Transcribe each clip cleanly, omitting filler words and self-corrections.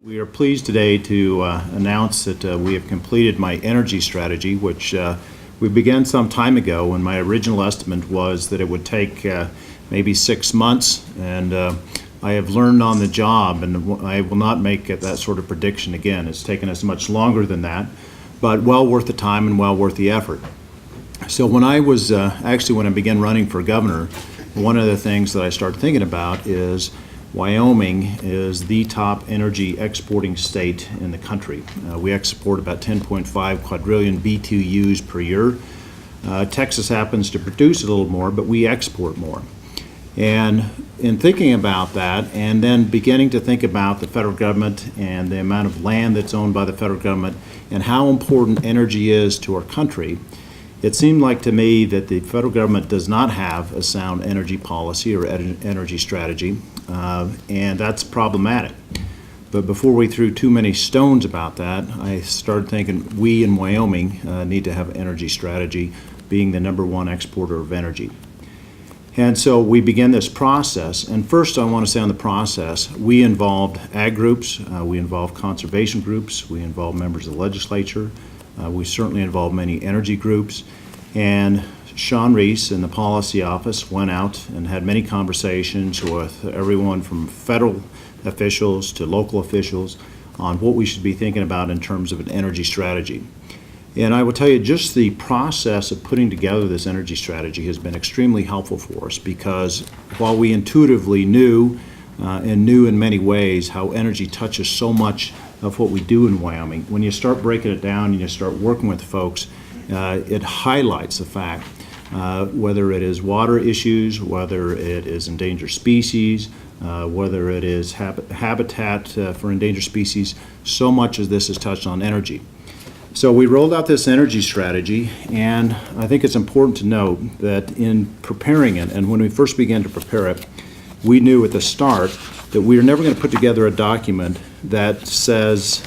We are pleased today to announce that we have completed my energy strategy, which we began some time ago, and my original estimate was that it would take maybe 6 months, and I have learned on the job, and I will not make that sort of prediction again. It's taken us much longer than that, but well worth the time and well worth the effort. So when I was when I began running for governor, one of the things that I started thinking about is Wyoming is the top energy exporting state in the country. We export about 10.5 quadrillion BTUs per year. Texas happens to produce a little more, but we export more. And in thinking about that, and then beginning to think about the federal government and the amount of land that's owned by the federal government and how important energy is to our country, it seemed like to me that the federal government does not have a sound energy policy or energy strategy, and that's problematic. But before we threw too many stones about that, I started thinking we in Wyoming need to have an energy strategy, being the #1 exporter of energy. And so we began this process, and first I want to say on the process, we involved ag groups, we involved conservation groups, we involved members of the legislature, we certainly involved many energy groups, and Sean Reese in the policy office went out and had many conversations with everyone from federal officials to local officials on what we should be thinking about in terms of an energy strategy. And I will tell you, just the process of putting together this energy strategy has been extremely helpful for us, because while we intuitively knew and knew in many ways how energy touches so much of what we do in Wyoming, when you start breaking it down and you start working with folks, it highlights the fact, whether it is water issues, whether it is endangered species, whether it is habitat for endangered species, so much of this is touched on energy. So we rolled out this energy strategy, and I think it's important to note that in preparing it, and when we first began to prepare it, we knew at the start that we were never going to put together a document that says,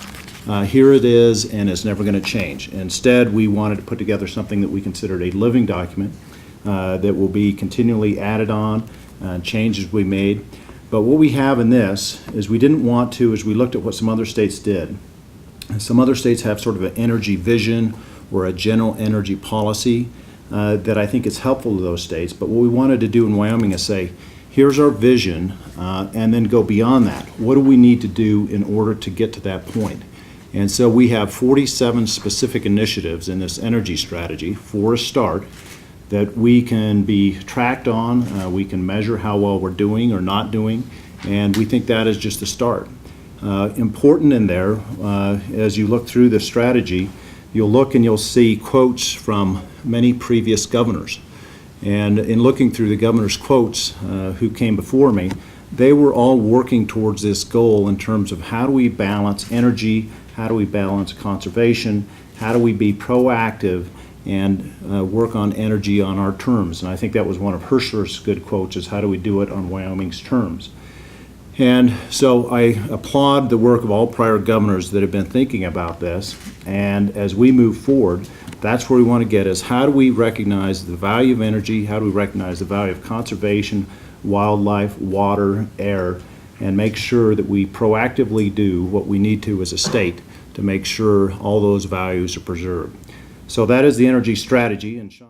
here it is and it's never going to change. Instead, we wanted to put together something that we considered a living document that will be continually added on, changes we made. But what we have in this is we didn't want to, as we looked at what some other states did, some other states have sort of an energy vision or a general energy policy that I think is helpful to those states. But what we wanted to do in Wyoming is say, here's our vision, and then go beyond that. What do we need to do in order to get to that point? And so we have 47 specific initiatives in this energy strategy for a start that we can be tracked on, we can measure how well we're doing or not doing, and we think that is just a start. Important in there, as you look through the strategy, you'll look and you'll see quotes from many previous governors. And in looking through the governor's quotes who came before me, they were all working towards this goal in terms of how do we balance energy, how do we balance conservation, how do we be proactive and work on energy on our terms. And I think that was one of Herschler's good quotes, is how do we do it on Wyoming's terms. And so I applaud the work of all prior governors that have been thinking about this. And as we move forward, that's where we want to get, is how do we recognize the value of energy, how do we recognize the value of conservation, wildlife, water, air, and make sure that we proactively do what we need to as a state to make sure all those values are preserved. So that is the energy strategy. And Sean